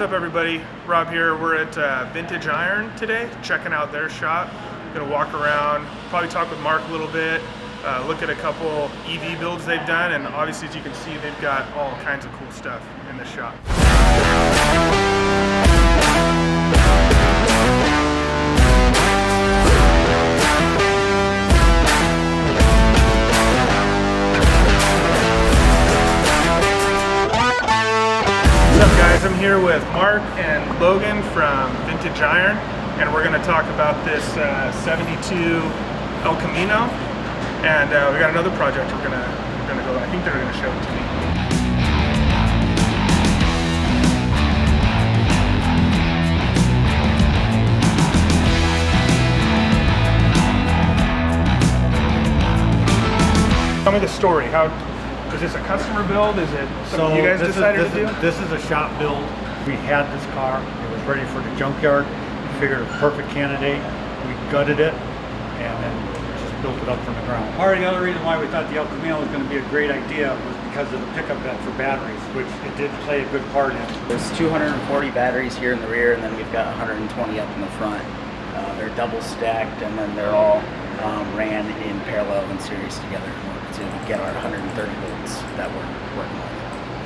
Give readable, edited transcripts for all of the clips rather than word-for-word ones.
up, everybody? Rob here. We're at Vintage Iron today, checking out their shop. Gonna walk around, probably talk with Mark a little bit, look at a couple EV builds they've done, and obviously, as you can see, they've got all kinds of cool stuff in this shop. What's up, guys? I'm here with Mark and Logan from Vintage Iron, and we're going to talk about this 72 El Camino, and we got another project we're going to go. I think they're going to show it to me. Tell me the story. How is this a customer build? Is it something you guys decided to do? This is a shop build. We had this car. It was ready for the junkyard. We figured a perfect candidate. We gutted it and then just built it up from the ground. Part of the other reason why we thought the El Camino was going to be a great idea was because of the pickup bed for batteries, which it did play a good part in. There's 240 batteries here in the rear, and then we've got 120 up in the front. They're double stacked, and then they're all ran in parallel and series together to get our 130 volts that we're working with.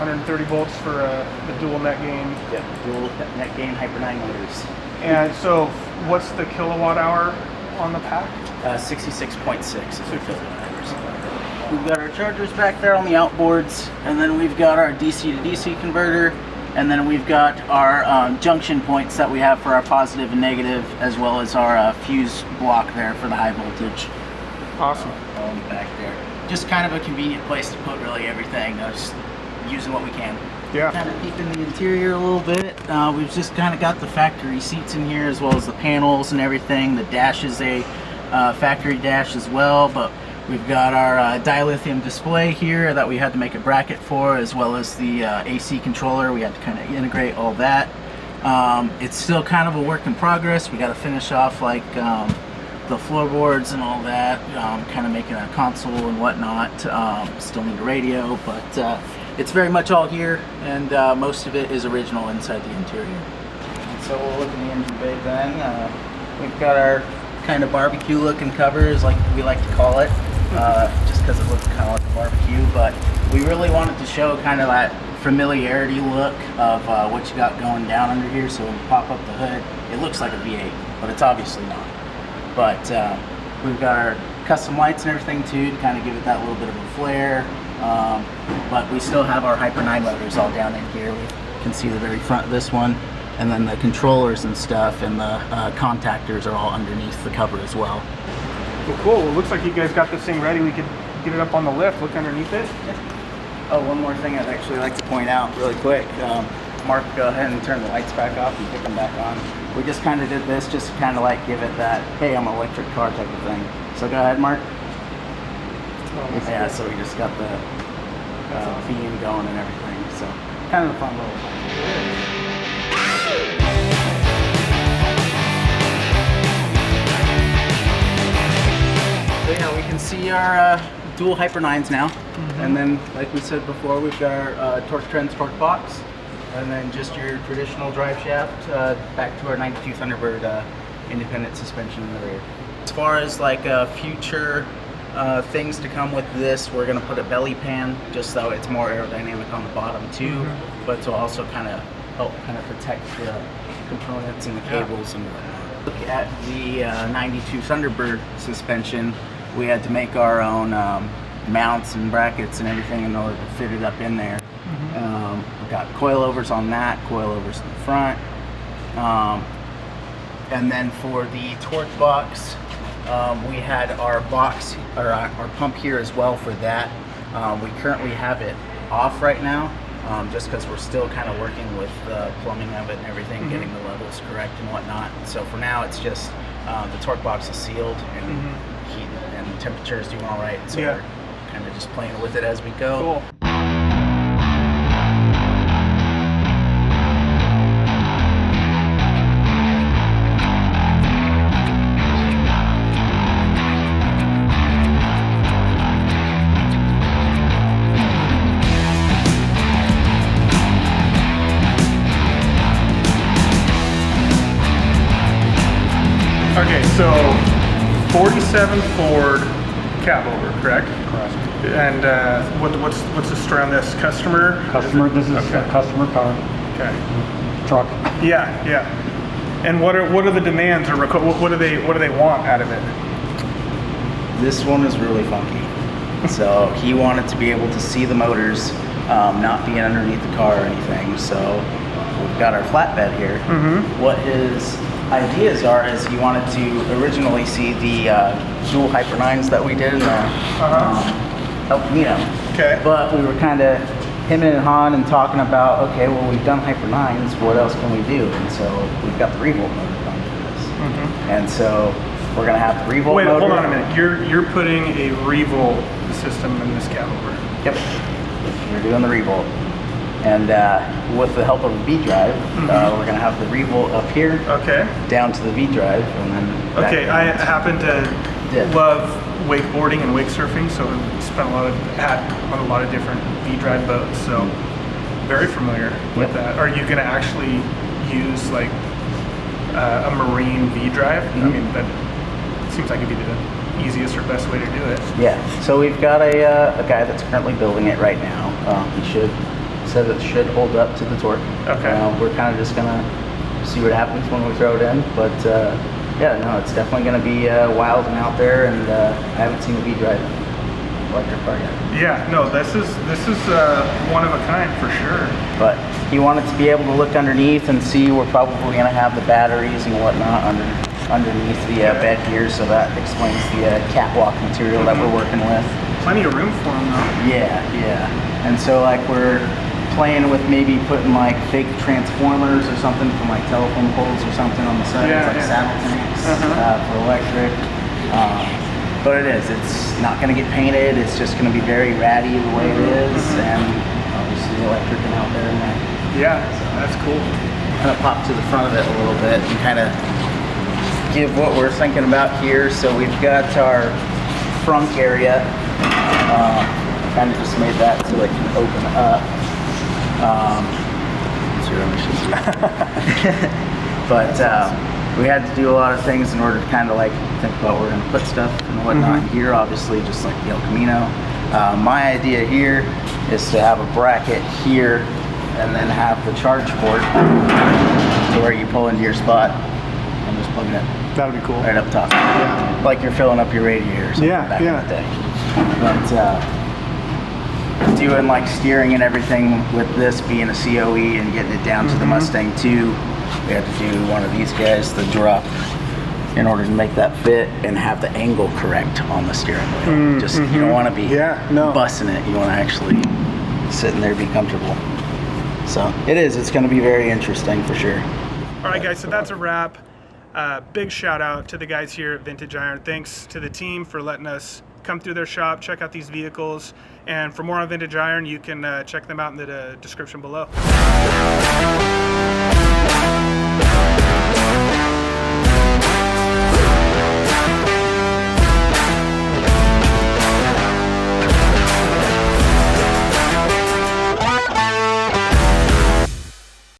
130 volts for the dual net gain. Yeah, dual net gain Hyper 9 motors. And so, what's the kilowatt hour on the pack? 66.6 is our kilowatt hours. We've got our chargers back there on the outboards, and then we've got our DC to DC converter, and then we've got our junction points that we have for our positive and negative, as well as our fuse block there for the high voltage. Awesome. All in the back there. Just kind of a convenient place to put really everything. Just using what we can. Yeah. Kind of peek in the interior a little bit. We've just kind of got the factory seats in here, as well as the panels and everything. The dash is a factory dash as well, but we've got our dilithium display here that we had to make a bracket for, as well as the AC controller. We had to kind of integrate all that. It's still kind of a work in progress. We got to finish off like the floorboards and all that, kind of making a console and whatnot. Still need a radio, but it's very much all here, and most of it is original inside the interior. And so we'll look in the engine bay then. We've got our kind of barbecue looking covers, like we like to call it, just because it looks kind of like a barbecue, but we really wanted to show kind of that familiarity look of what you got going down under here. So when you pop up the hood, it looks like a V8, but it's obviously not. But we've got our custom lights and everything too, to kind of give it that little bit of a flare. But we still have our Hyper 9 motors all down in here. We can see the very front of this one, and then the controllers and stuff, and the contactors are all underneath the cover as well. Well, cool. Well, it looks like you guys got this thing ready. We could get it up on the lift, look underneath it. Oh, one more thing I'd actually like to point out really quick. Mark, go ahead and turn the lights back off and pick them back on. We just kind of did this just to kind of like give it that, hey, I'm an electric car type of thing. So go ahead, Mark. Yeah, so we just got the beam going and everything. So kind of a fun little thing. So yeah, we can see our dual Hyper 9s now. And then, like we said before, we've got our torque trends, torque box, and then just your traditional drive shaft back to our 92 Thunderbird independent suspension in the rear. As far as like future things to come with this, we're going to put a belly pan, just so it's more aerodynamic on the bottom too, but to also kind of help kind of protect the components and the cables and whatnot. Look at the 92 Thunderbird suspension. We had to make our own mounts and brackets and everything in order to fit it up in there. We've got coilovers on that, coilovers in the front. And then for the torque box, we had our box, or our pump here as well for that. We currently have it off right now, just because we're still kind of working with the plumbing of it and everything, getting the levels correct and whatnot. So for now, it's just the torque box is sealed, and heat and temperature is doing all right. So we're kind of just playing with it as we go. Cool. Okay, so 47 Ford cabover, correct? Correct. And what's the story on this? Customer? This is Okay. a customer car, Okay. truck. Yeah, yeah. And what are the demands, or what do they want out of it? This one is really funky. So he wanted to be able to see the motors, not being underneath the car or anything. So we've got our flatbed here. What his ideas are is he wanted to originally see the dual Hyper 9s that we did in the El Camino. Okay. But we were kind of him and Han and talking about, okay, well, we've done Hyper 9s, what else can we do? And so we've got the revolt motor coming for this. And so we're gonna have the revolt motor. Wait, hold on a minute. You're putting a revolt system in this cabover. Yep. We're doing the revolt. And with the help of a V drive, we're gonna have the revolt up here, Okay. down to the V drive, and then back Okay, down I to- happen to love wakeboarding and wake surfing, so I spent on a lot of different V-drive boats, so very familiar with that. Are you going to actually use like a marine V-drive? I mean, that seems like it'd be the easiest or best way to do it. Yeah. So we've got a guy that's currently building it right now. He said it should hold up to the torque. Okay. We're kind of just gonna see what happens when we throw it in, but. Yeah, no, it's definitely going to be wild and out there, and I haven't seen a V-drive electric car yet. Yeah, no, this is one of a kind for sure. But he wanted to be able to look underneath and see we're probably going to have the batteries and whatnot underneath the bed here, so that explains the catwalk material that we're working with. Plenty of room for them though. Yeah, yeah. And so like we're playing with maybe putting like fake transformers or something from like telephone poles or something on the sides, like saddle tanks for electric. But it's not going to get painted. It's just going to be very ratty the way it is, and obviously electric and out there and there. Yeah, that's cool. Kind of pop to the front of it a little bit and kind of give what we're thinking about here. So we've got our front area. Kind of just made that so it can open up. But we had to do a lot of things in order to kind of like think about where we're going to put stuff and whatnot here, obviously, just like the El Camino. My idea here is to have a bracket here and then have the charge port to where you pull into your spot and just plug it in. That'd be cool. Right up top. Yeah. Like you're filling up your radiator or something back in the day. But doing like steering and everything with this being a COE and getting it down to the Mustang 2, we had to do one of these guys, the drop, in order to make that fit and have the angle correct on the steering wheel. Just you don't want to be bussing it. You want to actually sit in there, be comfortable. So it's going to be very interesting for sure. All right, guys, so that's a wrap. Big shout out to the guys here at Vintage Iron. Thanks to the team for letting us come through their shop, check out these vehicles. And for more on Vintage Iron, you can check them out in the description below.